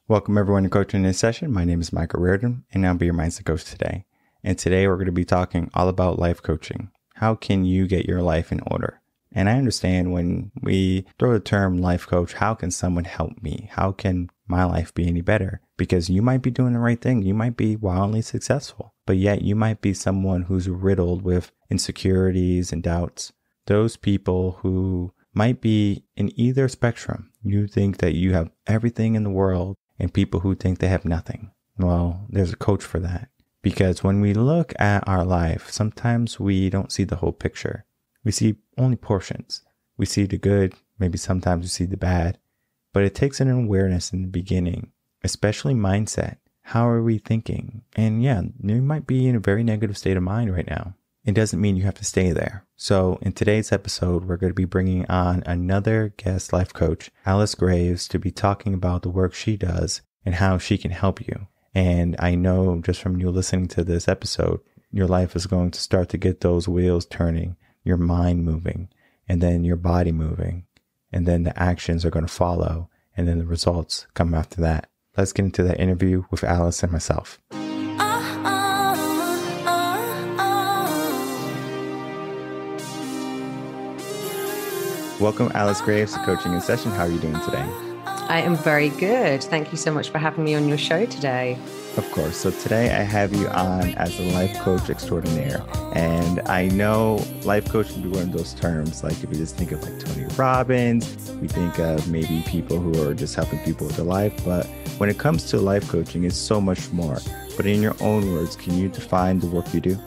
Welcome everyone to Coaching in Session. My name is Michael Rearden, and I'll be your mindset coach today. And today we're going to be talking all about life coaching. How can you get your life in order? And I understand when we throw the term life coach, how can someone help me? How can my life be any better? Because you might be doing the right thing. You might be wildly successful, but yet you might be someone who's riddled with insecurities and doubts. Those people who might be in either spectrum. You think that you have everything in the world, and people who think they have nothing. Well, there's a coach for that. Because when we look at our life, sometimes we don't see the whole picture. We see only portions. We see the good, maybe sometimes we see the bad. But it takes an awareness in the beginning, especially mindset. How are we thinking? And yeah, you might be in a very negative state of mind right now. It doesn't mean you have to stay there. So in today's episode, we're going to be bringing on another guest life coach, Alice Graves, to be talking about the work she does and how she can help you. And I know just from you listening to this episode, your life is going to start to get those wheels turning, your mind moving, and then your body moving. And then the actions are going to follow, and then the results come after that. Let's get into that interview with Alice and myself. Welcome, Alice Graves, to Coaching in Session. How are you doing today? I am very good. Thank you so much for having me on your show today. Of course. So today I have you on as a life coach extraordinaire. And I know life coach can be one of those terms, like if you just think of like Tony Robbins, we think of maybe people who are just helping people with their life. But when it comes to life coaching, it's so much more. But in your own words, can you define the work you do?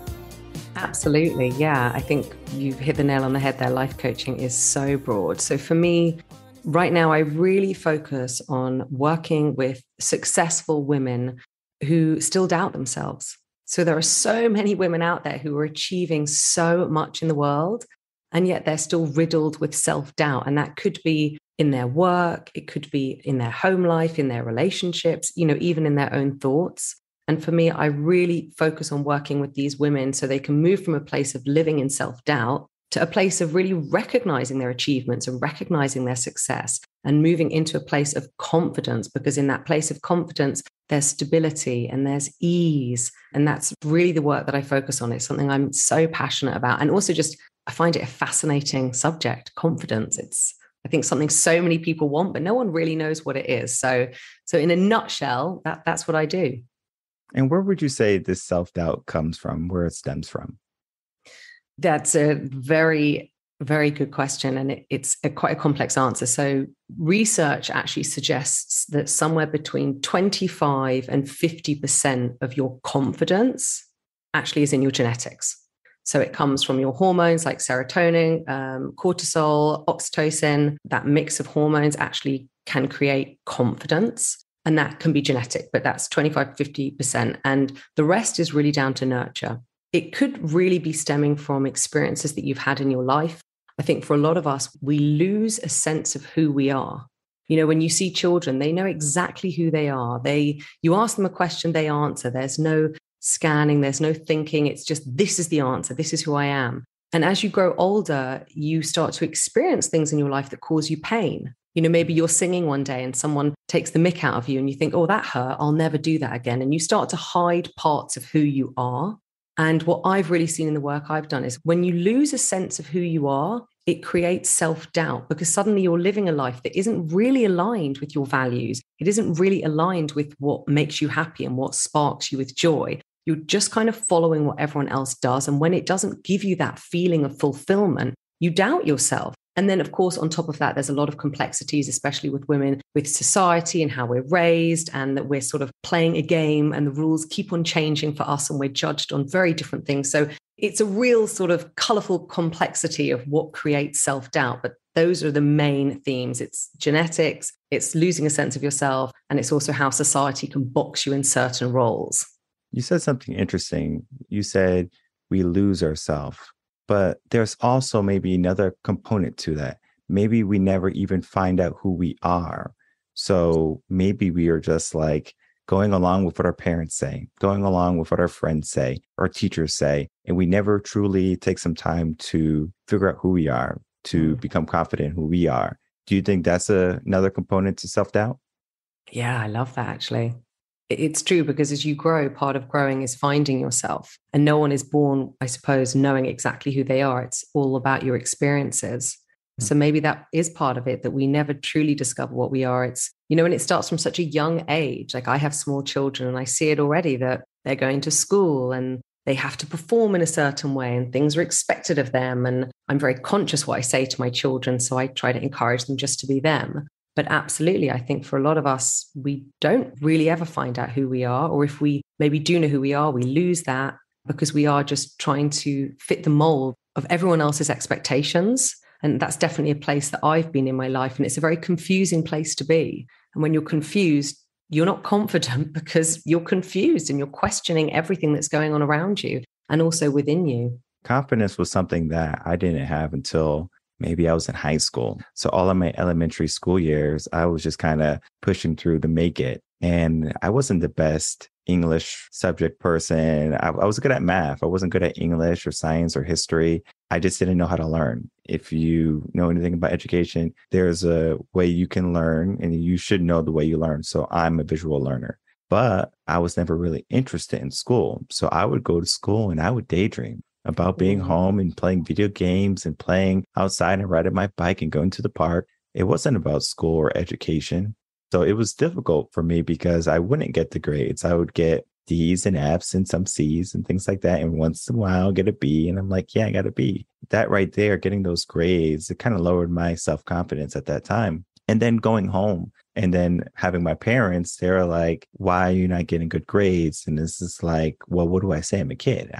Absolutely. Yeah. I think you've hit the nail on the head there. Life coaching is so broad. So for me, right now, I really focus on working with successful women who still doubt themselves. So there are so many women out there who are achieving so much in the world, and yet they're still riddled with self-doubt. And that could be in their work. It could be in their home life, in their relationships, even in their own thoughts. And for me, I really focus on working with these women so they can move from a place of living in self-doubt to a place of really recognizing their achievements and recognizing their success and moving into a place of confidence, because in that place of confidence, there's stability and there's ease. And that's really the work that I focus on. It's something I'm so passionate about. And also I find it a fascinating subject, confidence. It's, I think, something so many people want, but no one really knows what it is. So in a nutshell, that's what I do. And where would you say this self-doubt comes from, where it stems from? That's a very, very good question. And it's quite a complex answer. So research actually suggests that somewhere between 25 and 50% of your confidence actually is in your genetics. So it comes from your hormones like serotonin, cortisol, oxytocin. That mix of hormones actually can create confidence. And that can be genetic, but that's 25, 50%. And the rest is really down to nurture. It could really be stemming from experiences that you've had in your life. I think for a lot of us, we lose a sense of who we are. When you see children, they know exactly who they are. You ask them a question, they answer. There's no scanning, there's no thinking. It's just, this is the answer. This is who I am. And as you grow older, you start to experience things in your life that cause you pain. Maybe you're singing one day and someone takes the mick out of you and you think, oh, that hurt. I'll never do that again. And you start to hide parts of who you are. And what I've really seen in the work I've done is when you lose a sense of who you are, it creates self-doubt, because suddenly you're living a life that isn't really aligned with your values. It isn't really aligned with what makes you happy and what sparks you with joy. You're just kind of following what everyone else does. And when it doesn't give you that feeling of fulfillment, you doubt yourself. And then, of course, on top of that, there's a lot of complexities, especially with women, with society and how we're raised, and that we're sort of playing a game and the rules keep on changing for us and we're judged on very different things. So it's a real sort of colorful complexity of what creates self-doubt. But those are the main themes. It's genetics, it's losing a sense of yourself, and it's also how society can box you in certain roles. You said something interesting. You said we lose ourselves. But there's also maybe another component to that. Maybe we never even find out who we are. So maybe we are just like going along with what our parents say, going along with what our friends say, our teachers say, and we never truly take some time to figure out who we are, to become confident in who we are. Do you think that's another component to self-doubt? Yeah, I love that actually. It's true because as you grow, part of growing is finding yourself. And no one is born, I suppose, knowing exactly who they are. It's all about your experiences. So maybe that is part of it, that we never truly discover what we are. It's, and it starts from such a young age. Like I have small children and I see it already that they're going to school and they have to perform in a certain way and things are expected of them. And I'm very conscious what I say to my children. So I try to encourage them just to be them. But absolutely, I think for a lot of us, we don't really ever find out who we are. Or if we maybe do know who we are, we lose that because we are just trying to fit the mold of everyone else's expectations. And that's definitely a place that I've been in my life. And it's a very confusing place to be. And when you're confused, you're not confident because you're confused and you're questioning everything that's going on around you and also within you. Confidence was something that I didn't have until maybe I was in high school. So all of my elementary school years, I was just kind of pushing through to make it. And I wasn't the best English subject person. I was good at math. I wasn't good at English or science or history. I just didn't know how to learn. If you know anything about education, there's a way you can learn and you should know the way you learn. So I'm a visual learner, but I was never really interested in school. So I would go to school and I would daydream about being home and playing video games and playing outside and riding my bike and going to the park. It wasn't about school or education. So it was difficult for me because I wouldn't get the grades. I would get D's and F's and some C's and things like that. And once in a while, get a B. And I'm like, yeah, I got a B. That right there, getting those grades, it kind of lowered my self-confidence at that time. And then going home and then having my parents, they're like, why are you not getting good grades? And this is like, well, what do I say? I'm a kid.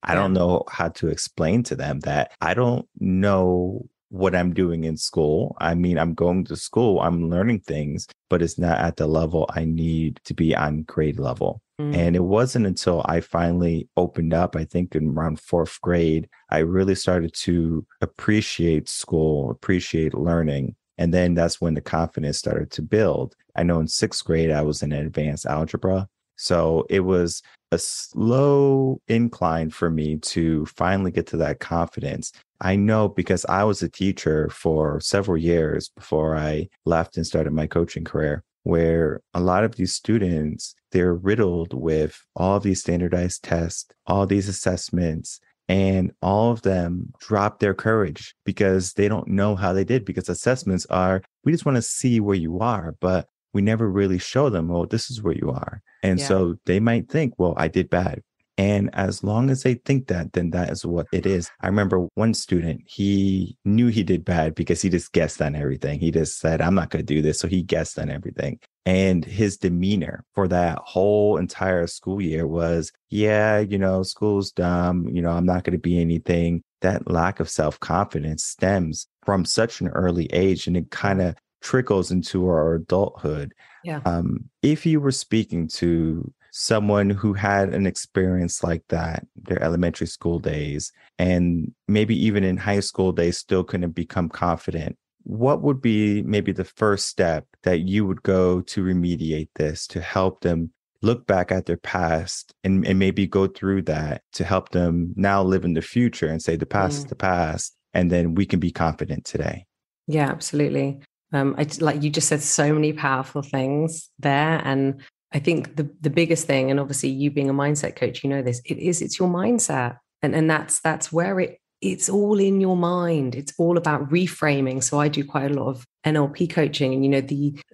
I don't know how to explain to them that I don't know what I'm doing in school. I mean, I'm going to school, I'm learning things, but it's not at the level I need to be on grade level. And it wasn't until I finally opened up, I think in around fourth grade, I really started to appreciate school, appreciate learning. And then that's when the confidence started to build. I know in sixth grade, I was in advanced algebra. So it was a slow incline for me to finally get to that confidence. I know because I was a teacher for several years before I left and started my coaching career, where a lot of these students, they're riddled with all these standardized tests, all these assessments, and all of them drop their courage because they don't know how they did, because assessments are, we just want to see where you are, but we never really show them, well, this is where you are. And so they might think, well, I did bad. And as long as they think that, then that is what it is. I remember one student, he knew he did bad because he just guessed on everything. He just said, I'm not going to do this. So he guessed on everything. And his demeanor for that whole entire school year was, yeah, school's dumb. I'm not going to be anything. That lack of self-confidence stems from such an early age, and it kind of trickles into our adulthood. Yeah. If you were speaking to someone who had an experience like that, their elementary school days, and maybe even in high school, they still couldn't become confident, what would be maybe the first step that you would go to remediate this, to help them look back at their past and maybe go through that to help them now live in the future and say the past is the past, and then we can be confident today? Yeah, absolutely. Like you just said, so many powerful things there. And I think the biggest thing, and obviously you being a mindset coach, this, it's your mindset. And that's where it's all in your mind. It's all about reframing. So I do quite a lot of NLP coaching, and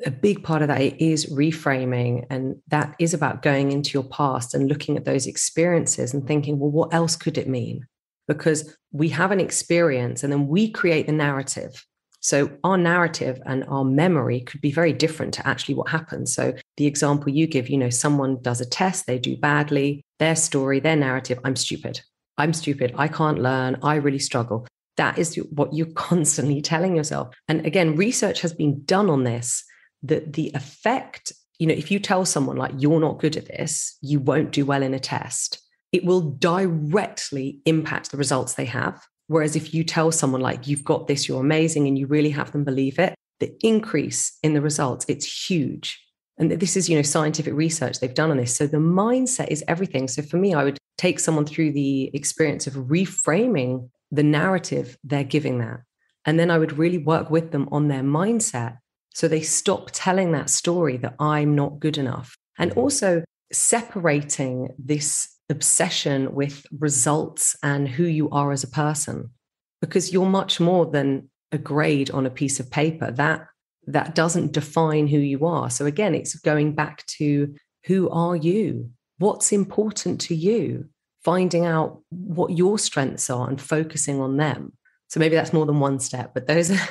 a big part of that is reframing. And that is about going into your past and looking at those experiences and thinking, well, what else could it mean? Because we have an experience and then we create the narrative. So our narrative and our memory could be very different to actually what happens. So the example you give, someone does a test, they do badly, their story, their narrative, I'm stupid. I can't learn. I really struggle. That is what you're constantly telling yourself. And again, research has been done on this, that the effect, if you tell someone like, you're not good at this, you won't do well in a test, it will directly impact the results they have. Whereas if you tell someone like, you've got this, you're amazing, and you really have them believe it, the increase in the results, it's huge. And this is, scientific research they've done on this. So the mindset is everything. So for me, I would take someone through the experience of reframing the narrative they're giving that. And then I would really work with them on their mindset So they stop telling that story that I'm not good enough. And also separating this obsession with results and who you are as a person, because you're much more than a grade on a piece of paper. That doesn't define who you are. So again, it's going back to, who are you? What's important to you? Finding out what your strengths are and focusing on them. So maybe that's more than one step, but those are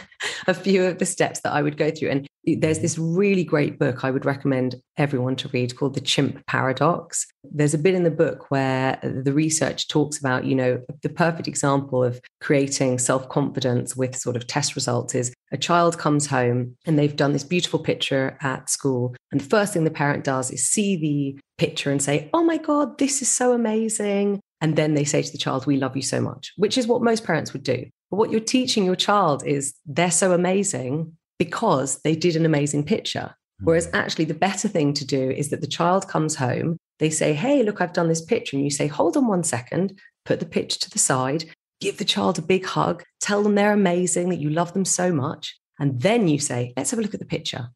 a few of the steps that I would go through. And there's this really great book I would recommend everyone to read called The Chimp Paradox. There's a bit in the book where the research talks about, the perfect example of creating self-confidence with sort of test results is a child comes home and they've done this beautiful picture at school. And the first thing the parent does is see the picture and say, oh my God, this is so amazing. And then they say to the child, we love you so much, which is what most parents would do. But what you're teaching your child is they're so amazing because they did an amazing picture. Whereas actually the better thing to do is that the child comes home, they say, hey, look, I've done this picture. And you say, hold on one second, put the picture to the side, give the child a big hug, tell them they're amazing, that you love them so much. And then you say, let's have a look at the picture.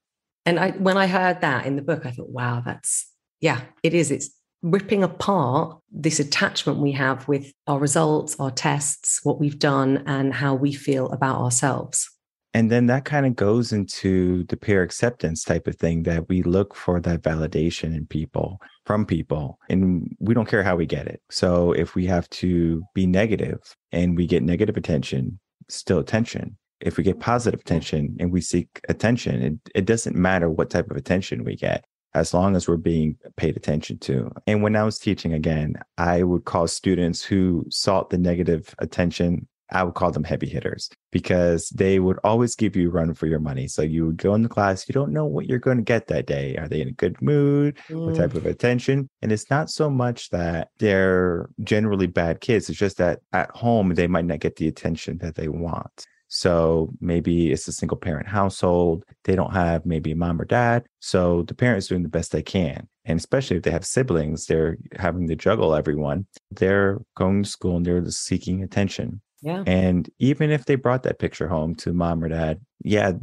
And when I heard that in the book, I thought, wow, it is. It's ripping apart this attachment we have with our results, our tests, what we've done, and how we feel about ourselves. And then that kind of goes into the peer acceptance type of thing, that we look for that validation in people, from people, and we don't care how we get it. So if we have to be negative and we get negative attention, still attention. If we get positive attention and we seek attention, it doesn't matter what type of attention we get, as long as we're being paid attention to. And when I was teaching, again, I would call students who sought the negative attention, I would call them heavy hitters, because they would always give you a run for your money. So you would go into class, you don't know what you're going to get that day. Are they in a good mood? What type of attention? And it's not so much that they're generally bad kids. It's just that at home, they might not get the attention that they want. So maybe it's a single parent household. They don't have maybe mom or dad. So the parent's doing the best they can. And especially if they have siblings, they're having to juggle everyone. They're going to school and they're just seeking attention. Yeah. And even if they brought that picture home to mom or dad,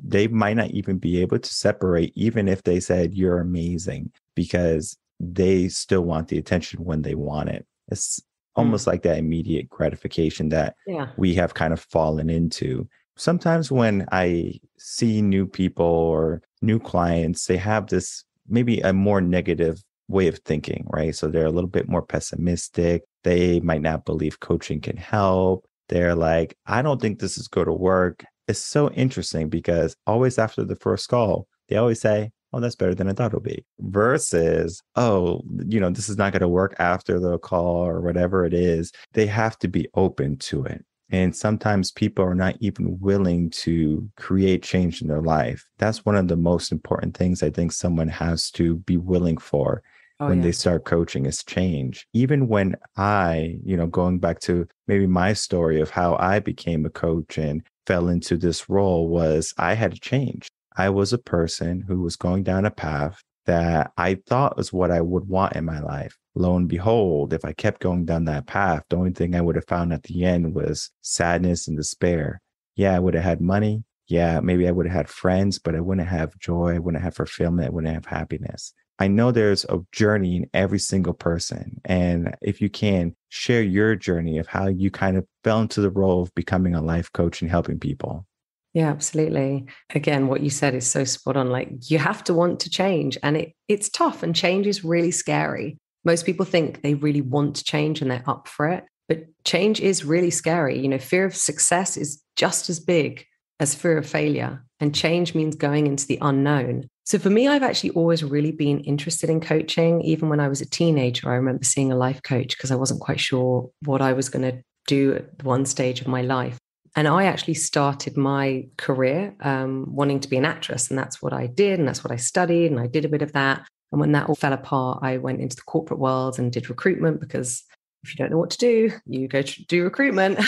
they might not even be able to separate, even if they said, you're amazing, because they still want the attention when they want it. It's almost like that immediate gratification that we have kind of fallen into. Sometimes when I see new people or new clients, they have this maybe a more negative way of thinking, right? So they're a little bit more pessimistic. They might not believe coaching can help. They're like, I don't think this is going to work. It's so interesting because always after the first call, they always say, oh, that's better than I thought it would be. Versus, this is not going to work after the call or whatever it is. They have to be open to it. And sometimes people are not even willing to create change in their life. That's one of the most important things I think someone has to be willing for when they start coaching is change. Even when I, going back to maybe my story of how I became a coach and fell into this role, was I had to change. I was a person who was going down a path that I thought was what I would want in my life. Lo and behold, if I kept going down that path, the only thing I would have found at the end was sadness and despair. Yeah, I would have had money. Yeah, maybe I would have had friends, but I wouldn't have joy. I wouldn't have fulfillment. I wouldn't have happiness. I know there's a journey in every single person. And if you can share your journey of how you kind of fell into the role of becoming a life coach and helping people. Yeah, absolutely. Again, what you said is so spot on. Like, you have to want to change, and it's tough, and change is really scary. Most people think they really want to change and they're up for it, but change is really scary. Fear of success is just as big as fear of failure, and change means going into the unknown. So for me, I've actually always really been interested in coaching. Even when I was a teenager, I remember seeing a life coach because I wasn't quite sure what I was going to do at one stage of my life. And I actually started my career wanting to be an actress. And that's what I did. And that's what I studied. And I did a bit of that. And when that all fell apart, I went into the corporate world and did recruitment, because if you don't know what to do, you go to do recruitment.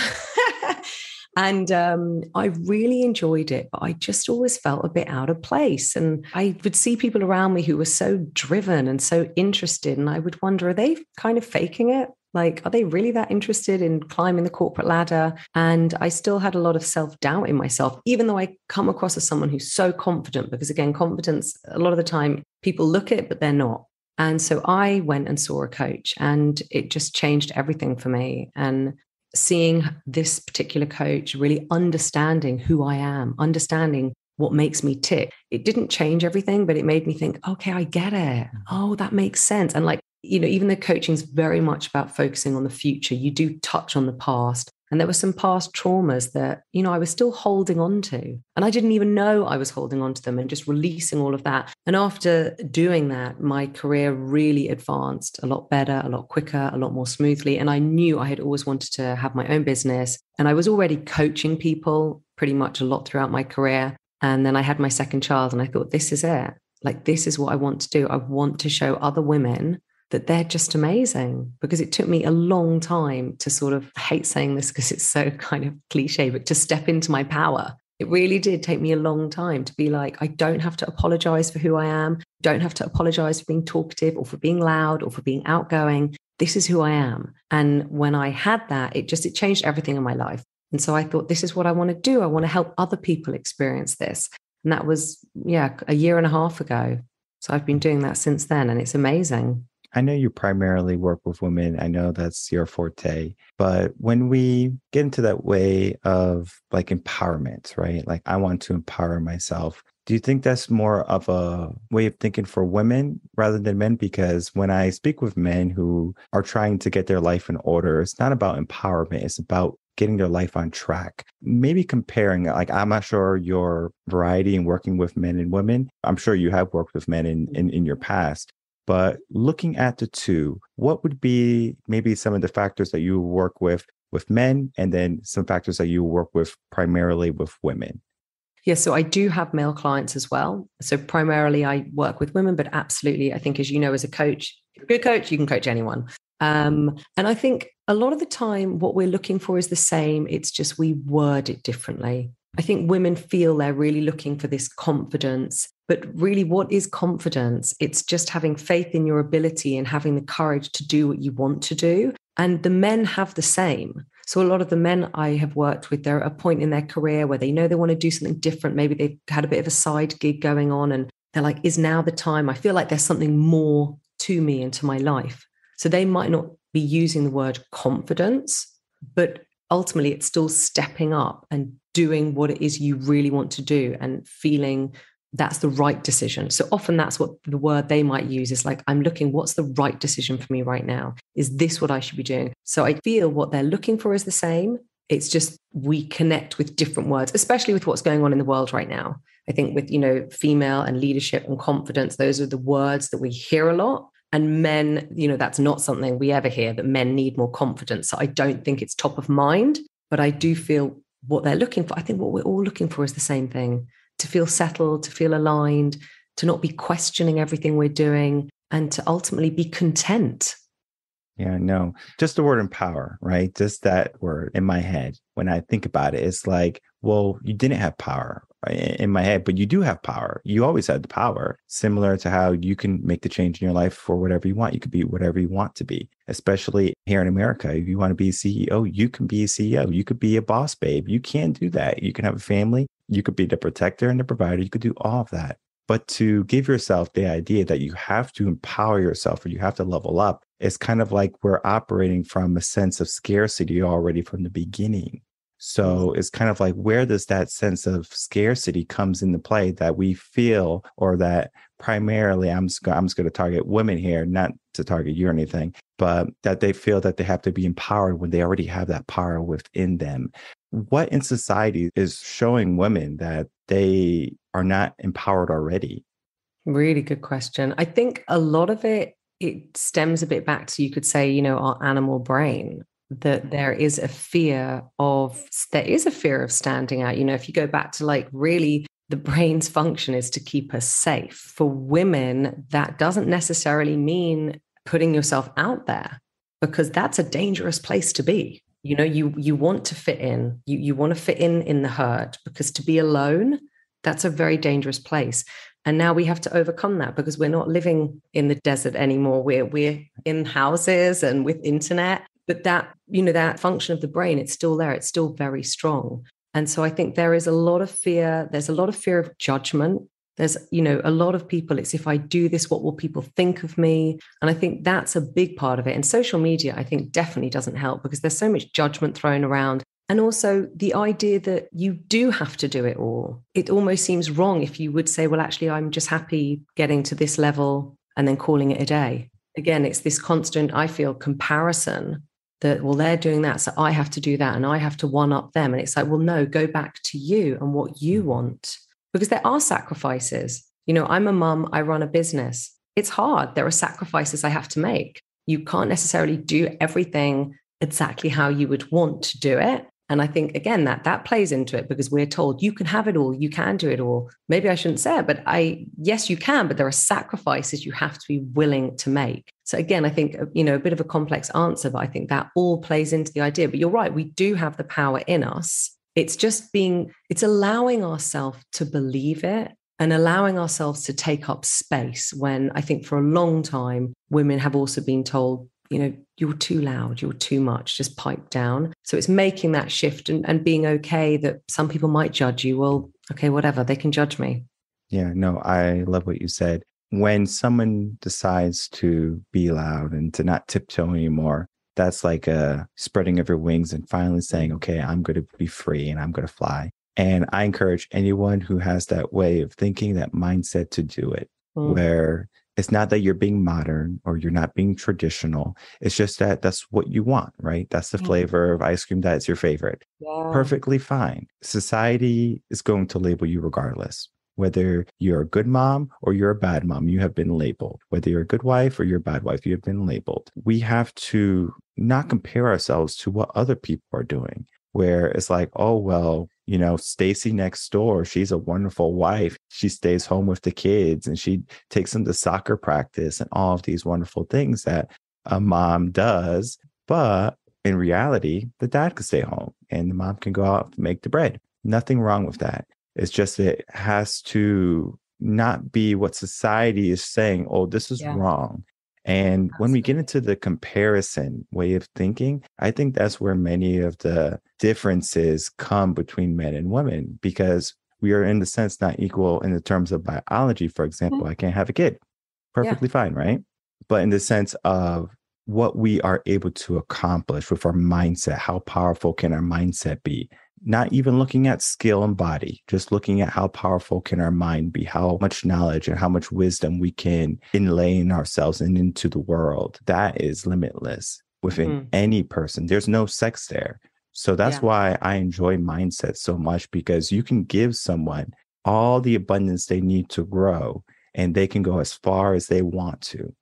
And I really enjoyed it, but I just always felt a bit out of place. And I would see people around me who were so driven and so interested. And I would wonder, are they kind of faking it? Like, are they really that interested in climbing the corporate ladder? And I still had a lot of self-doubt in myself, even though I come across as someone who's so confident, because again, confidence, a lot of the time people look it, but they're not. And so I went and saw a coach, and it just changed everything for me. And seeing this particular coach, really understanding who I am, understanding what makes me tick. It didn't change everything, but it made me think, okay, I get it. Oh, that makes sense. And like, even though coaching is very much about focusing on the future, you do touch on the past. And there were some past traumas that, I was still holding on to. And I didn't even know I was holding on to them, and just releasing all of that. And after doing that, my career really advanced a lot better, a lot quicker, a lot more smoothly. And I knew I had always wanted to have my own business. And I was already coaching people pretty much a lot throughout my career. And then I had my second child, and I thought, this is it. Like, this is what I want to do. I want to show other women that they're just amazing, because it took me a long time to sort of, I hate saying this because it's so kind of cliche, but to step into my power. It really did take me a long time to be like, I don't have to apologize for who I am. Don't have to apologize for being talkative or for being loud or for being outgoing. This is who I am. And when I had that, it changed everything in my life. And so I thought, this is what I want to do. I want to help other people experience this. And that was, a year and a half ago. So I've been doing that since then, and it's amazing. I know you primarily work with women. I know that's your forte. But when we get into that way of like empowerment, right? Like, I want to empower myself. Do you think that's more of a way of thinking for women rather than men? Because when I speak with men who are trying to get their life in order, it's not about empowerment. It's about getting their life on track. Maybe comparing, like, I'm not sure your variety in working with men and women. I'm sure you have worked with men in your past. But looking at the two, what would be maybe some of the factors that you work with men, and then some factors that you work with primarily with women? Yeah, so I do have male clients as well. So primarily I work with women, but absolutely, I think, as you know, as a coach, a good coach, you can coach anyone. And I think a lot of the time what we're looking for is the same. It's just we word it differently. I think women feel they're really looking for this confidence, but really, what is confidence? It's just having faith in your ability and having the courage to do what you want to do. And the men have the same. So a lot of the men I have worked with, they're at a point in their career where they know they want to do something different. Maybe they've had a bit of a side gig going on, and they're like, is now the time? I feel like there's something more to me and to my life. So they might not be using the word confidence, but ultimately it's still stepping up and doing what it is you really want to do and feeling that's the right decision. So often that's what the word they might use is like, I'm looking, what's the right decision for me right now? Is this what I should be doing? So I feel what they're looking for is the same. It's just we connect with different words, especially with what's going on in the world right now. I think with, female and leadership and confidence, those are the words that we hear a lot. And men, that's not something we ever hear, that men need more confidence. So I don't think it's top of mind, but I do feel what they're looking for. I think what we're all looking for is the same thing: to feel settled, to feel aligned, to not be questioning everything we're doing, and to ultimately be content. Yeah, no, just the word empower, right? Just that word in my head. When I think about it, it's like, well, you didn't have power, right, in my head, but you do have power. You always had the power, similar to how you can make the change in your life for whatever you want. You could be whatever you want to be, especially here in America. If you want to be a CEO, you can be a CEO. You could be a boss babe. You can do that. You can have a family. You could be the protector and the provider. You could do all of that. But to give yourself the idea that you have to empower yourself or you have to level up, it's kind of like we're operating from a sense of scarcity already from the beginning. So it's kind of like, where does that sense of scarcity comes into play that we feel, or that primarily, I'm just going to target women here, not to target you or anything, but that they feel that they have to be empowered when they already have that power within them. What in society is showing women that they are not empowered already? Really good question. I think a lot of it stems a bit back to, you could say, our animal brain, that there is a fear of standing out. If you go back to like really the brain's function is to keep us safe. For women, that doesn't necessarily mean putting yourself out there, because that's a dangerous place to be. You want to fit in, you want to fit in the herd, because to be alone, that's a very dangerous place. And now we have to overcome that, because we're not living in the desert anymore. We're in houses and with internet. But that, you know, that function of the brain, it's still there. It's still very strong. And so I think there is a lot of fear. There's a lot of fear of judgment. There's, you know, a lot of people, it's if I do this, what will people think of me? And I think that's a big part of it. And social media, I think, definitely doesn't help because there's so much judgment thrown around. And also the idea that you do have to do it all. It almost seems wrong if you would say, well, actually, I'm just happy getting to this level and then calling it a day. Again, it's this constant, I feel, comparison that, well, they're doing that, so I have to do that and I have to one up them. And it's like, well, no, go back to you and what you want, because there are sacrifices. You know, I'm a mum, I run a business. It's hard. There are sacrifices I have to make. You can't necessarily do everything exactly how you would want to do it. And I think, again, that plays into it because we're told you can have it all, you can do it all. Maybe I shouldn't say it, but yes, you can, but there are sacrifices you have to be willing to make. So again, I think, you know, a bit of a complex answer, but I think that all plays into the idea. But you're right, we do have the power in us. It's it's allowing ourselves to believe it and allowing ourselves to take up space when I think for a long time, women have also been told, you know, you're too loud, you're too much, just pipe down. So it's making that shift and being okay that some people might judge you. Well, okay, whatever, they can judge me. Yeah, no, I love what you said. When someone decides to be loud and to not tiptoe anymore, that's like a spreading of your wings and finally saying, okay, I'm going to be free and I'm going to fly. And I encourage anyone who has that way of thinking, that mindset, to do it, where it's not that you're being modern or you're not being traditional. It's just that that's what you want, right? That's the flavor of ice cream that's your favorite. Yeah. Perfectly fine. Society is going to label you regardless. Whether you're a good mom or you're a bad mom, you have been labeled. Whether you're a good wife or you're a bad wife, you have been labeled. We have to not compare ourselves to what other people are doing, where it's like, oh, well, you know, Stacy next door, she's a wonderful wife. She stays home with the kids and she takes them to soccer practice and all of these wonderful things that a mom does. But in reality, the dad can stay home and the mom can go out and make the bread. Nothing wrong with that. It's just that it has to not be what society is saying, oh, this is wrong. And when we get into the comparison way of thinking, I think that's where many of the differences come between men and women, because we are in the sense not equal in the terms of biology. For example, I can't have a kid. Perfectly fine, right? But in the sense of what we are able to accomplish with our mindset, how powerful can our mindset be? Not even looking at skill and body, just looking at how powerful can our mind be, how much knowledge and how much wisdom we can inlay in ourselves and into the world. That is limitless within any person. There's no sex there. So that's why I enjoy mindset so much, because you can give someone all the abundance they need to grow and they can go as far as they want to.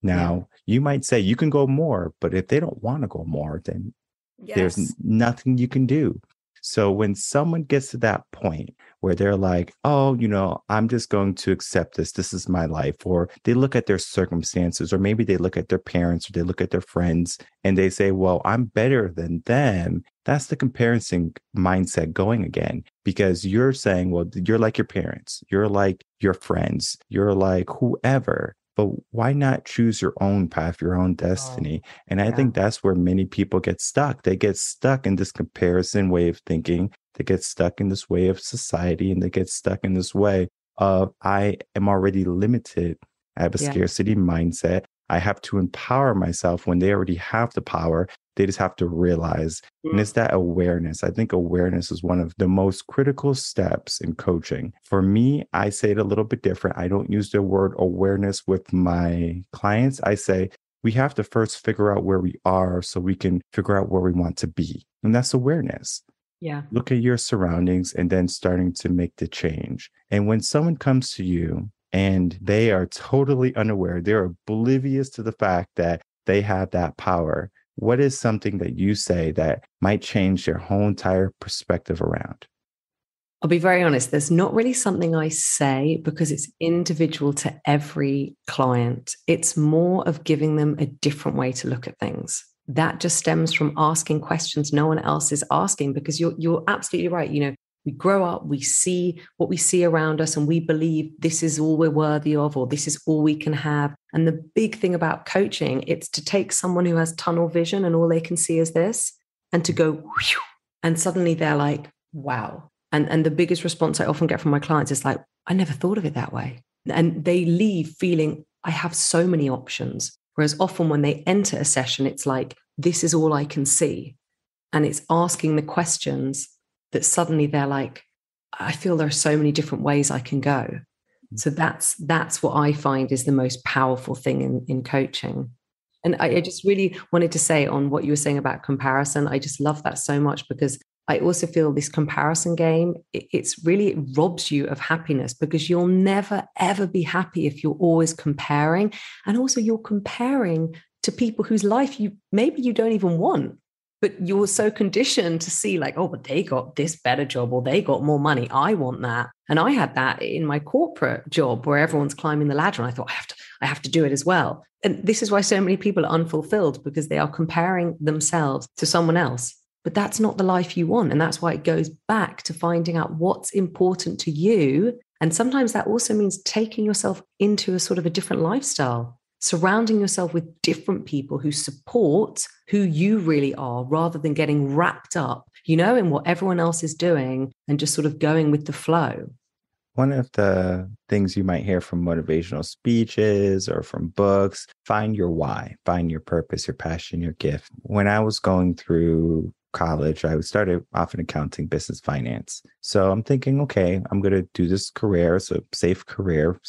Now, you might say you can go more, but if they don't want to go more, then there's nothing you can do. So when someone gets to that point where they're like, oh, you know, I'm just going to accept this. This is my life. Or they look at their circumstances, or maybe they look at their parents, or they look at their friends and they say, well, I'm better than them. That's the comparison mindset going again, because you're saying, well, you're like your parents. You're like your friends. You're like whoever. But why not choose your own path, your own destiny? And I think that's where many people get stuck. They get stuck in this comparison way of thinking. They get stuck in this way of society, and they get stuck in this way of, I am already limited. I have a scarcity mindset. I have to empower myself when they already have the power. They just have to realize. And it's that awareness. I think awareness is one of the most critical steps in coaching. For me, I say it a little bit different. I don't use the word awareness with my clients. I say we have to first figure out where we are so we can figure out where we want to be. And that's awareness. Yeah. Look at your surroundings and then starting to make the change. And when someone comes to you and they are totally unaware, they're oblivious to the fact that they have that power, what is something that you say that might change their whole entire perspective around? I'll be very honest, there's not really something I say because it's individual to every client. It's more of giving them a different way to look at things. That just stems from asking questions no one else is asking, because you're absolutely right. You know, We grow up, we see what we see around us, and we believe this is all we're worthy of, or this is all we can have. And the big thing about coaching, it's to take someone who has tunnel vision and all they can see is this, and to go, whew, and suddenly they're like, wow. And the biggest response I often get from my clients is like, I never thought of it that way. And they leave feeling, I have so many options. Whereas often when they enter a session, it's like, this is all I can see. And it's asking the questions that suddenly they're like, I feel there are so many different ways I can go. So that's what I find is the most powerful thing in coaching. And I just really wanted to say on what you were saying about comparison, I just love that so much, because I also feel this comparison game, it robs you of happiness, because you'll never, ever be happy if you're always comparing. And also you're comparing to people whose life maybe you don't even want, but you're so conditioned to see like, oh, but they got this better job, or they got more money. I want that. And I had that in my corporate job where everyone's climbing the ladder. And I thought, I have to do it as well. And this is why so many people are unfulfilled, because they are comparing themselves to someone else. But that's not the life you want. And that's why it goes back to finding out what's important to you. And sometimes that also means taking yourself into a sort of a different lifestyle, surrounding yourself with different people who support who you really are, rather than getting wrapped up, in what everyone else is doing and just sort of going with the flow. One of the things you might hear from motivational speeches or from books, find your why, find your purpose, your passion, your gift. When I was going through college, I started off in accounting, business, finance. So I'm thinking, okay, I'm going to do this career. It's a safe career,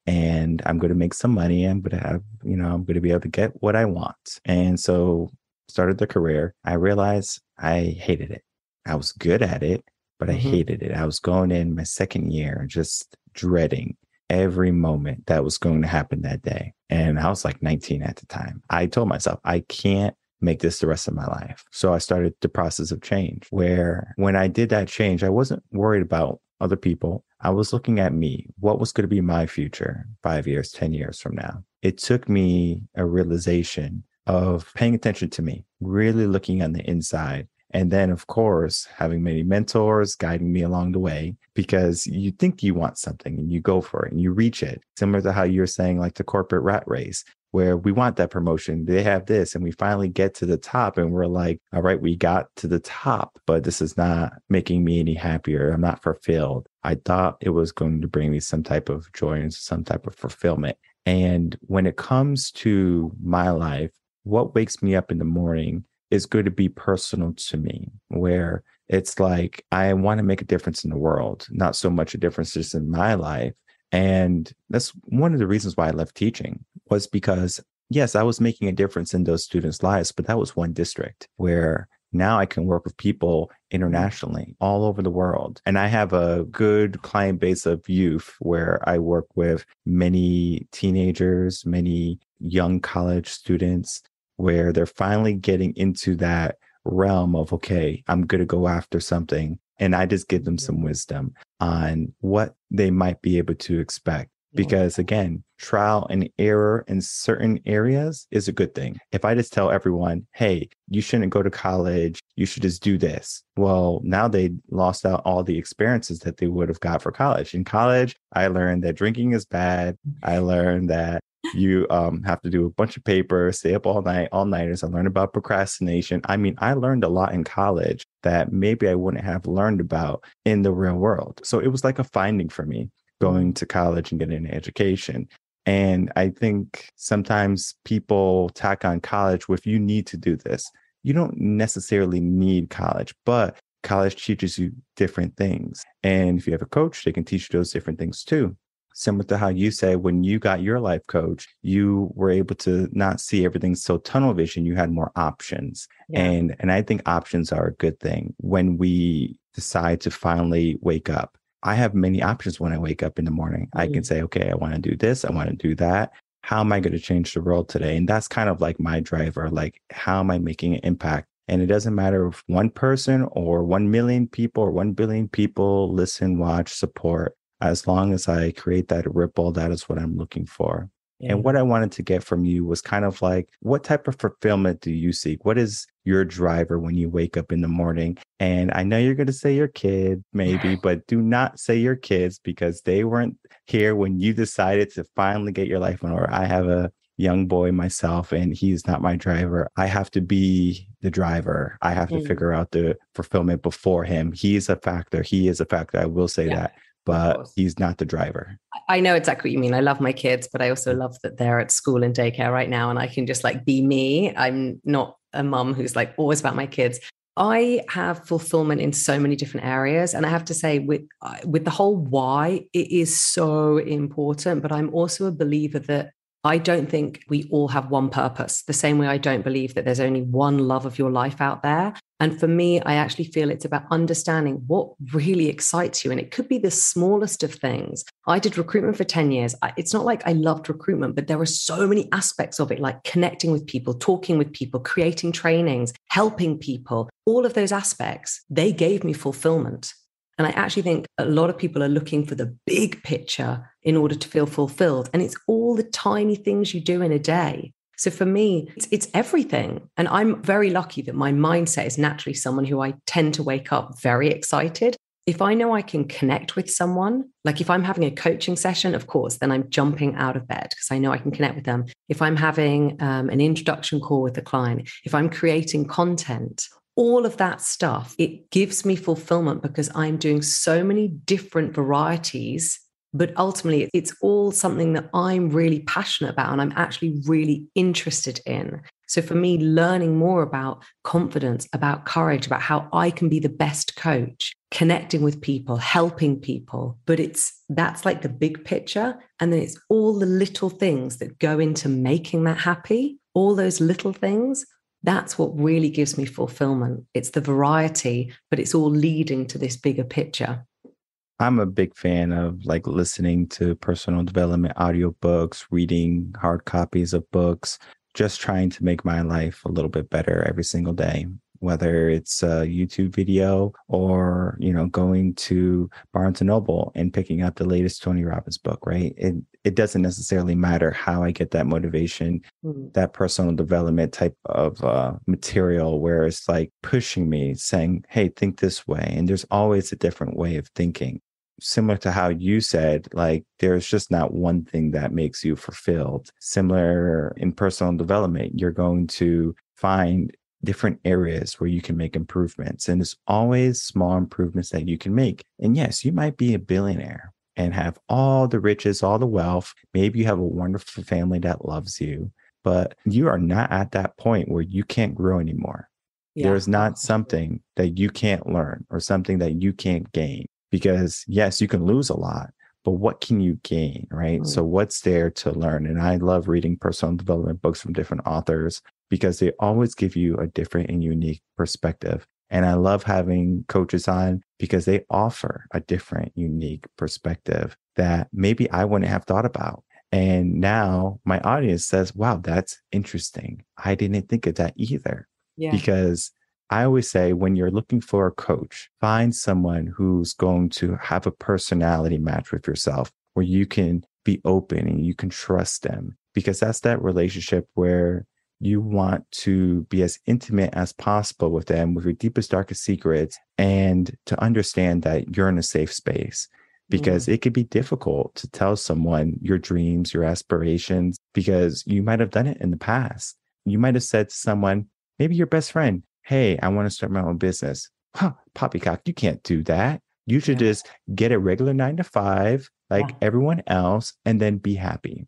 and I'm going to make some money. I'm going to have, I'm going to be able to get what I want. And so started the career. I realized I hated it. I was good at it, but I hated it. I was going in my second year, just dreading every moment that was going to happen that day. And I was like 19 at the time. I told myself, I can't make this the rest of my life. So I started the process of change, where when I did that change, I wasn't worried about other people. I was looking at me. What was going to be my future 5 years, 10 years from now? It took me a realization of paying attention to me, really looking on the inside. And then, of course, having many mentors guiding me along the way, because you think you want something and you go for it and you reach it. Similar to how you're saying, like the corporate rat race, where we want that promotion. They have this, and we finally get to the top and we're like, all right, we got to the top, but this is not making me any happier. I'm not fulfilled. I thought it was going to bring me some type of joy and some type of fulfillment. And when it comes to my life, what wakes me up in the morning is going to be personal to me, where it's like, I want to make a difference in the world, not so much a difference just in my life. And that's one of the reasons why I left teaching, was because, yes, I was making a difference in those students' lives, but that was one district, where now I can work with people internationally all over the world. And I have a good client base of youth, where I work with many teenagers, many young college students, where they're finally getting into that realm of, okay, I'm going to go after something. And I just give them some wisdom on what they might be able to expect. Because again, trial and error in certain areas is a good thing. If I just tell everyone, hey, you shouldn't go to college, you should just do this. Well, now they lost out all the experiences that they would have got for college. In college, I learned that drinking is bad. I learned that you have to do a bunch of papers, stay up all night, all-nighters. I learned about procrastination. I mean, I learned a lot in college that maybe I wouldn't have learned about in the real world. So it was like a finding for me, going to college and getting an education. And I think sometimes people tack on college with, you need to do this. You don't necessarily need college, but college teaches you different things. And if you have a coach, they can teach you those different things too. Similar to how you say, when you got your life coach, you were able to not see everything so tunnel vision. You had more options. Yeah. And I think options are a good thing when we decide to finally wake up. I have many options when I wake up in the morning. I can say, okay, I want to do this. I want to do that. How am I going to change the world today? And that's kind of like my driver. Like, how am I making an impact? And it doesn't matter if one person or 1 million people or 1 billion people listen, watch, support. As long as I create that ripple, that is what I'm looking for. Yeah. And what I wanted to get from you was kind of like, what type of fulfillment do you seek? What is your driver when you wake up in the morning. And I know you're going to say your kid, maybe, but do not say your kids because they weren't here when you decided to finally get your life in order. I have a young boy myself, and he's not my driver. I have to be the driver. I have to figure out the fulfillment before him. He's a factor. He is a factor. I will say that, but he's not the driver. I know exactly what you mean. I love my kids, but I also love that they're at school and daycare right now, and I can just like be me. I'm not a mum who's like always about my kids. I have fulfillment in so many different areas. And I have to say, with the whole why, it is so important. But I'm also a believer that I don't think we all have one purpose, the same way I don't believe that there's only one love of your life out there. And for me, I actually feel it's about understanding what really excites you. And it could be the smallest of things. I did recruitment for 10 years. It's not like I loved recruitment, but there were so many aspects of it, like connecting with people, talking with people, creating trainings, helping people. All of those aspects, they gave me fulfillment. And I actually think a lot of people are looking for the big picture in order to feel fulfilled. And it's all the tiny things you do in a day. So for me, it's everything. And I'm very lucky that my mindset is naturally someone who I tend to wake up very excited. If I know I can connect with someone, like if I'm having a coaching session, of course, then I'm jumping out of bed because I know I can connect with them. If I'm having an introduction call with a client, if I'm creating content, all of that stuff, it gives me fulfillment because I'm doing so many different varieties, but ultimately it's all something that I'm really passionate about and I'm actually really interested in. So for me, learning more about confidence, about courage, about how I can be the best coach, connecting with people, helping people, but that's like the big picture. And then it's all the little things that go into making that happy, all those little things. That's what really gives me fulfillment. It's the variety, but it's all leading to this bigger picture. I'm a big fan of like listening to personal development audiobooks, reading hard copies of books, just trying to make my life a little bit better every single day, whether it's a YouTube video or, going to Barnes and Noble and picking up the latest Tony Robbins book, right? It doesn't necessarily matter how I get that motivation, that personal development type of material where it's like pushing me, saying, hey, think this way. And there's always a different way of thinking. Similar to how you said, like, there's just not one thing that makes you fulfilled. Similar in personal development, you're going to find different areas where you can make improvements. And there's always small improvements that you can make. And yes, you might be a billionaire and have all the riches, all the wealth. Maybe you have a wonderful family that loves you, but you are not at that point where you can't grow anymore. Yeah. There's not something that you can't learn or something that you can't gain. Because yes, you can lose a lot, but what can you gain, right? So what's there to learn? And I love reading personal development books from different authors because they always give you a different and unique perspective. And I love having coaches on because they offer a different, unique perspective that maybe I wouldn't have thought about. And now my audience says, wow, that's interesting. I didn't think of that either. Yeah. Because I always say when you're looking for a coach, find someone who's going to have a personality match with yourself, where you can be open and you can trust them, because that's that relationship where you want to be as intimate as possible with them, with your deepest, darkest secrets, and to understand that you're in a safe space. Because it could be difficult to tell someone your dreams, your aspirations, because you might have done it in the past. You might have said to someone, maybe your best friend, hey, I want to start my own business. Poppycock, you can't do that. You should just get a regular 9-to-5 like everyone else and then be happy.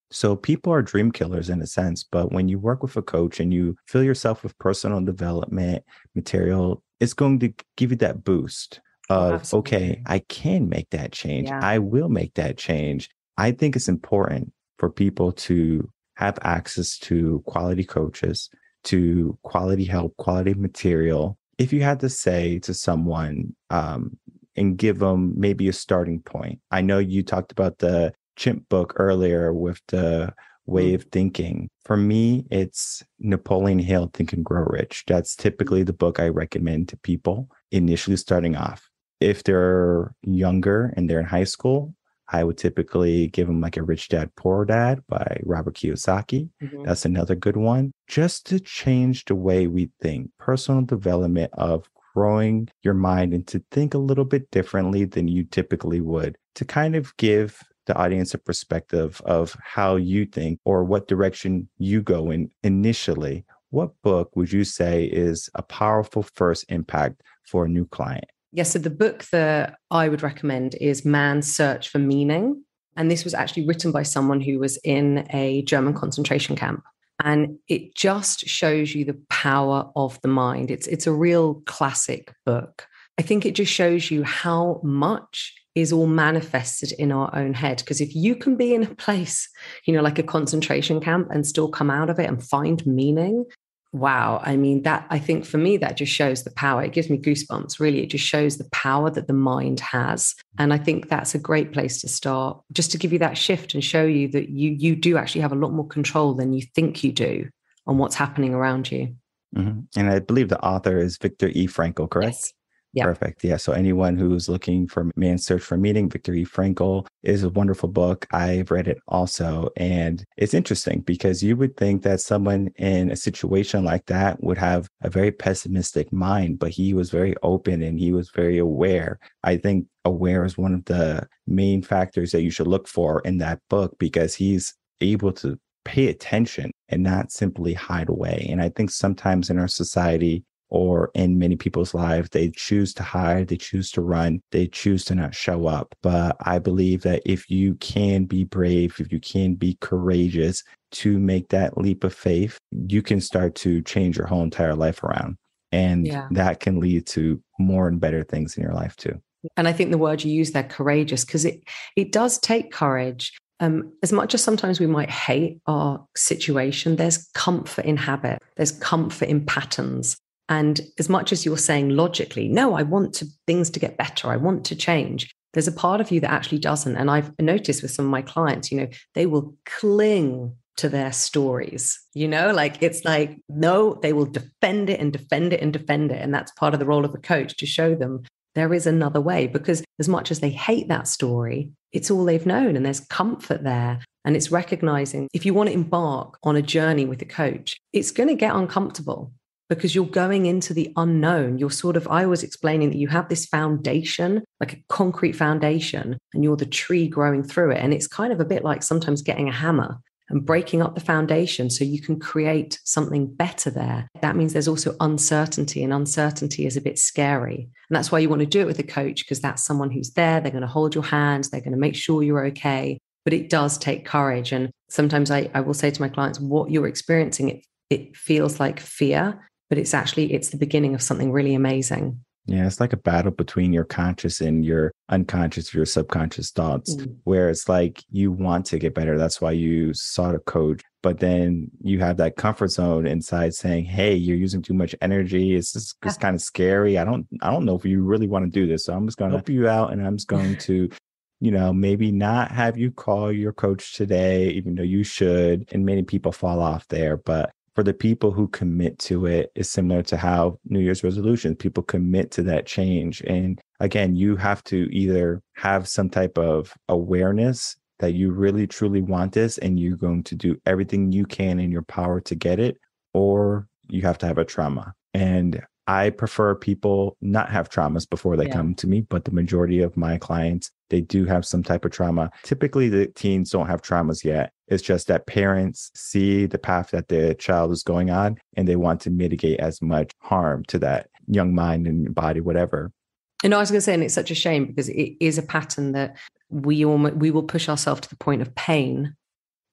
So people are dream killers in a sense, but when you work with a coach and you fill yourself with personal development material, it's going to give you that boost of, okay, I can make that change. Yeah. I will make that change. I think it's important for people to have access to quality coaches, to quality help, quality material. If you had to say to someone and give them maybe a starting point, I know you talked about the chimp book earlier with the way of thinking. For me, it's Napoleon Hill, Think and Grow Rich. That's typically the book I recommend to people initially starting off. If they're younger and they're in high school, I would typically give them like a Rich Dad, Poor Dad by Robert Kiyosaki. Mm-hmm. That's another good one. Just to change the way we think, personal development of growing your mind and to think a little bit differently than you typically would, to kind of give the audience a perspective of how you think or what direction you go in initially. What book would you say is a powerful first impact for a new client? Yes, so the book that I would recommend is Man's Search for Meaning. And this was actually written by someone who was in a German concentration camp. And it just shows you the power of the mind. It's a real classic book. I think it just shows you how much is all manifested in our own head. Because if you can be in a place, like a concentration camp and still come out of it and find meaning, wow. I mean, I think for me, that just shows the power. It gives me goosebumps, really. It just shows the power that the mind has. And I think that's a great place to start, just to give you that shift and show you that you do actually have a lot more control than you think you do on what's happening around you. Mm-hmm. And I believe the author is Viktor E. Frankl, correct? Yes. Yeah. Perfect. Yeah. So anyone who's looking for Man's Search for Meaning, Viktor E. Frankl is a wonderful book. I've read it also. And it's interesting because you would think that someone in a situation like that would have a very pessimistic mind, but he was very open and he was very aware. I think aware is one of the main factors that you should look for in that book because he's able to pay attention and not simply hide away. And I think sometimes in our society, or in many people's lives, they choose to hide, they choose to run, they choose to not show up. But I believe that if you can be brave, if you can be courageous to make that leap of faith, you can start to change your whole entire life around. And that can lead to more and better things in your life too. And I think the word you use there, courageous, because it does take courage. As much as sometimes we might hate our situation, there's comfort in habit, there's comfort in patterns. And as much as you're saying logically, no, I want things to get better, I want to change, there's a part of you that actually doesn't. And I've noticed with some of my clients, they will cling to their stories, it's like, no, they will defend it and defend it and defend it. And that's part of the role of a coach, to show them there is another way, because as much as they hate that story, it's all they've known and there's comfort there. And it's recognizing if you want to embark on a journey with a coach, it's going to get uncomfortable, because you're going into the unknown. I was explaining that you have this foundation, like a concrete foundation, and you're the tree growing through it. And it's kind of a bit like sometimes getting a hammer and breaking up the foundation so you can create something better there. That means there's also uncertainty, and uncertainty is a bit scary. And that's why you want to do it with a coach, because that's someone who's there. They're going to hold your hands. They're going to make sure you're okay. But it does take courage. And sometimes I will say to my clients, what you're experiencing, it feels like fear, but it's the beginning of something really amazing. Yeah, it's like a battle between your conscious and your unconscious, your subconscious thoughts, where it's like you want to get better. That's why you sought a coach. But then you have that comfort zone inside saying, hey, you're using too much energy. It's kind of scary. I don't know if you really want to do this. So I'm just going to help you out, and I'm just going to maybe not have you call your coach today, even though you should. And many people fall off there. But for the people who commit to it, it's similar to how New Year's resolutions, people commit to that change. And again, you have to either have some type of awareness that you really, truly want this, and you're going to do everything you can in your power to get it, or you have to have a trauma. And I prefer people not have traumas before they come to me, but the majority of my clients, they do have some type of trauma. Typically, the teens don't have traumas yet. It's just that parents see the path that their child is going on, and they want to mitigate as much harm to that young mind and body, whatever. And I was going to say, and it's such a shame, because it is a pattern that we will push ourselves to the point of pain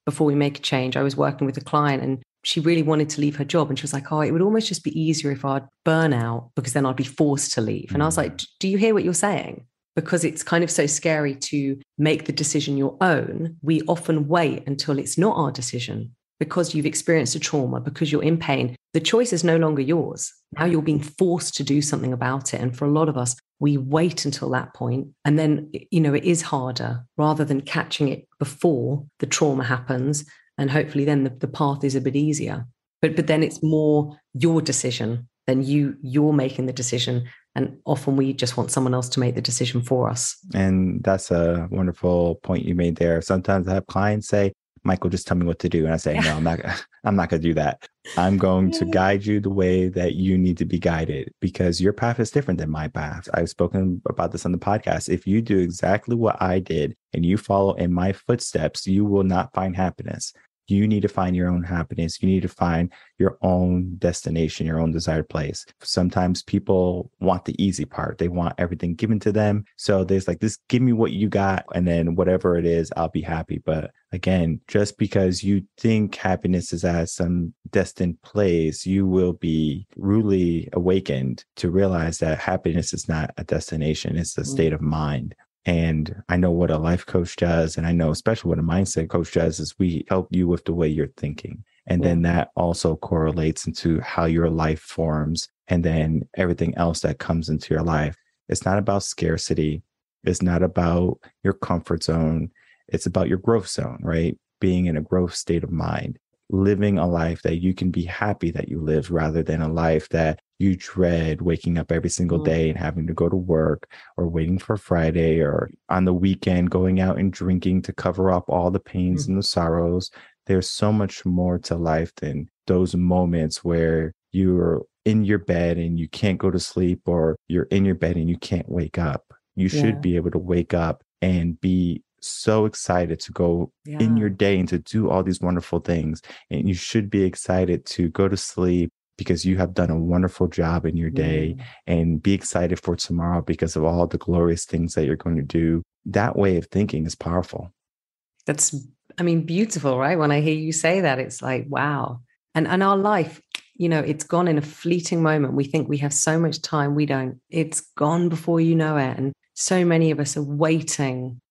before we make a change. I was working with a client, and she really wanted to leave her job. And she was like, oh, it would almost just be easier if I'd burn out, because then I'd be forced to leave. And I was like, do you hear what you're saying? Because it's kind of so scary to make the decision your own. We often wait until it's not our decision, because you've experienced a trauma, because you're in pain. The choice is no longer yours. Now you're being forced to do something about it. And for a lot of us, we wait until that point. And then, it is harder, rather than catching it before the trauma happens. And hopefully then the path is a bit easier. But then it's more your decision than you're making the decision. And often we just want someone else to make the decision for us. And that's a wonderful point you made there. Sometimes I have clients say, Michael, just tell me what to do. And I say, no, I'm not going to do that. I'm going to guide you the way that you need to be guided, because your path is different than my path. I've spoken about this on the podcast. If you do exactly what I did and you follow in my footsteps, you will not find happiness. You need to find your own happiness. You need to find your own destination, your own desired place. Sometimes people want the easy part. They want everything given to them. So there's like, just give me what you got, and then whatever it is, I'll be happy. But again, just because you think happiness is at some destined place, you will be rudely awakened to realize that happiness is not a destination. It's a state of mind. And I know what a life coach does, and I know especially what a mindset coach does, is we help you with the way you're thinking. And then that also correlates into how your life forms, and then everything else that comes into your life. It's not about scarcity. It's not about your comfort zone. It's about your growth zone, right? Being in a growth state of mind, living a life that you can be happy that you live, rather than a life that you dread waking up every single day and having to go to work, or waiting for Friday, or on the weekend going out and drinking to cover up all the pains and the sorrows. There's so much more to life than those moments where you're in your bed and you can't go to sleep, or you're in your bed and you can't wake up. You should be able to wake up and be so excited to go in your day and to do all these wonderful things. And you should be excited to go to sleep because you have done a wonderful job in your day, and be excited for tomorrow because of all the glorious things that you're going to do. That way of thinking is powerful. That's, beautiful, right? When I hear you say that, it's like, wow. And our life, it's gone in a fleeting moment. We think we have so much time. We don't. It's gone before you know it. And so many of us are waiting.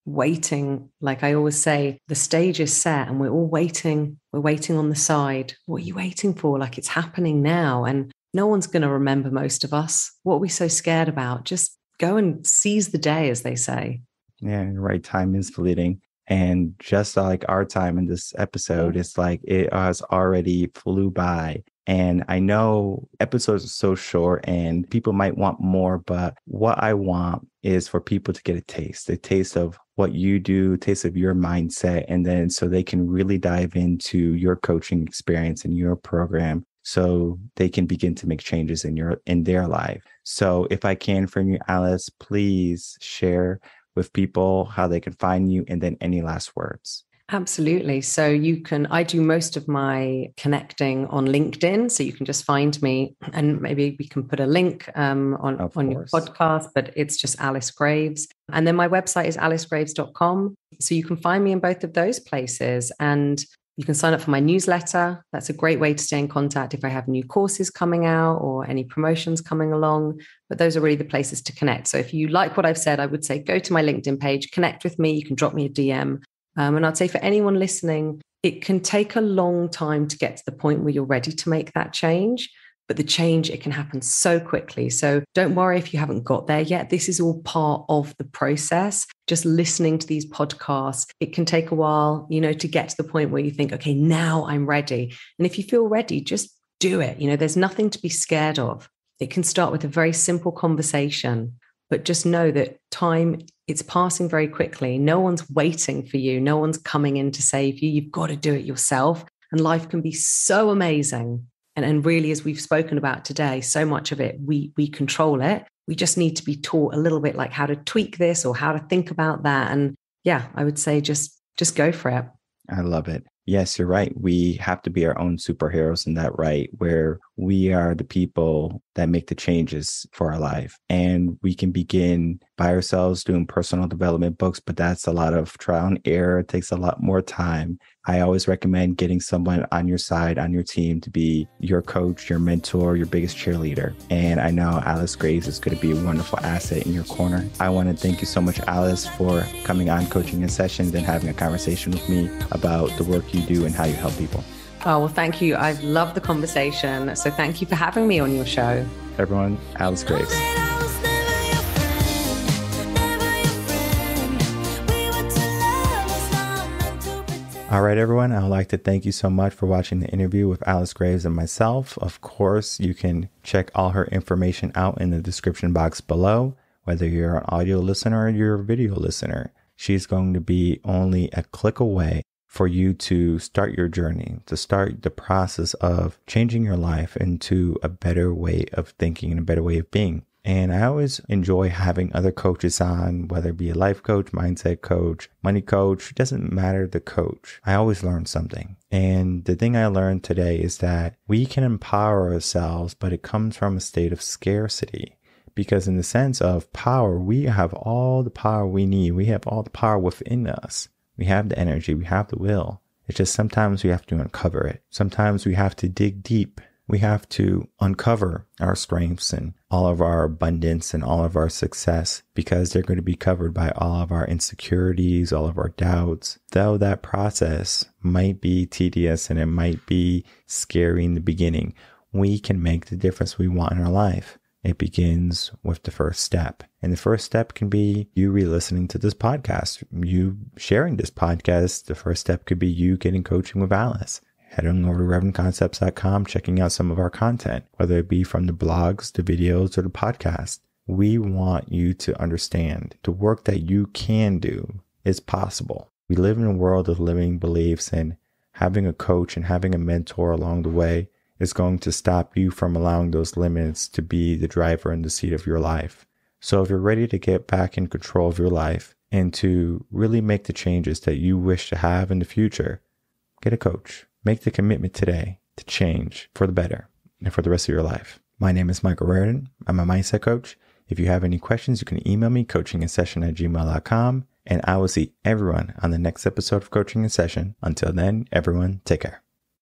Like I always say, the stage is set and we're all waiting. We're waiting on the side. What are you waiting for? Like, it's happening now. And no one's going to remember most of us. What are we so scared about? Just go and seize the day, as they say. Yeah, right. Time is fleeting. And just like our time in this episode, it's like it has already flew by. And I know episodes are so short and people might want more, but what I want is for people to get a taste of what you do, a taste of your mindset, and then so they can really dive into your coaching experience and your program, so they can begin to make changes in their life. So if I can, from you, Alice, please share with people how they can find you, and then any last words. Absolutely. So I do most of my connecting on LinkedIn. So you can just find me, and maybe we can put a link on your podcast, but it's just Alice Graves. And then my website is alicegraves.com. So you can find me in both of those places, and you can sign up for my newsletter. That's a great way to stay in contact if I have new courses coming out or any promotions coming along. But those are really the places to connect. So if you like what I've said, I would say go to my LinkedIn page, connect with me. You can drop me a DM. And I'd say for anyone listening, it can take a long time to get to the point where you're ready to make that change. But the change, it can happen so quickly. So don't worry if you haven't got there yet. This is all part of the process. Just listening to these podcasts, it can take a while, to get to the point where you think, okay, now I'm ready. And if you feel ready, just do it. There's nothing to be scared of. It can start with a very simple conversation, but just know that time, it's passing very quickly. No one's waiting for you. No one's coming in to save you. You've got to do it yourself. And life can be so amazing. And really, as we've spoken about today, so much of it, we control it. We just need to be taught a little bit like how to tweak this or how to think about that. And yeah, I would say just go for it. I love it. Yes, you're right. We have to be our own superheroes in that, right? Where we are the people that make the changes for our life. And we can begin by ourselves doing personal development books, but that's a lot of trial and error. It takes a lot more time. I always recommend getting someone on your side, on your team, to be your coach, your mentor, your biggest cheerleader. And I know Alice Graves is going to be a wonderful asset in your corner. I want to thank you so much, Alice, for coming on Coaching in Sessions and having a conversation with me about the work you do and how you help people. Oh, well, thank you. I've loved the conversation. So thank you for having me on your show. Everyone, Alice Graves. All right, everyone. I would like to thank you so much for watching the interview with Alice Graves and myself. Of course, you can check all her information out in the description box below, whether you're an audio listener or you're a video listener. She's going to be only a click away for you to start your journey, to start the process of changing your life into a better way of thinking and a better way of being. And I always enjoy having other coaches on, whether it be a life coach, mindset coach, money coach, it doesn't matter the coach. I always learn something. And the thing I learned today is that we can empower ourselves, but it comes from a state of scarcity. Because in the sense of power, we have all the power we need. We have all the power within us. We have the energy. We have the will. It's just sometimes we have to uncover it. Sometimes we have to dig deep. We have to uncover our strengths and all of our abundance and all of our success, because they're going to be covered by all of our insecurities, all of our doubts. Though that process might be tedious and it might be scary in the beginning, we can make the difference we want in our life. It begins with the first step. And the first step can be you re-listening to this podcast, you sharing this podcast. The first step could be you getting coaching with Alice. Heading over to revenconcepts.com, checking out some of our content, whether it be from the blogs, the videos, or the podcast. We want you to understand the work that you can do is possible. We live in a world of limiting beliefs, and having a coach and having a mentor along the way is going to stop you from allowing those limits to be the driver in the seat of your life. So if you're ready to get back in control of your life and to really make the changes that you wish to have in the future, get a coach. Make the commitment today to change for the better and for the rest of your life. My name is Michael Rearden. I'm a mindset coach. If you have any questions, you can email me, coachinginsession@gmail.com, and I will see everyone on the next episode of Coaching in Session. Until then, everyone, take care.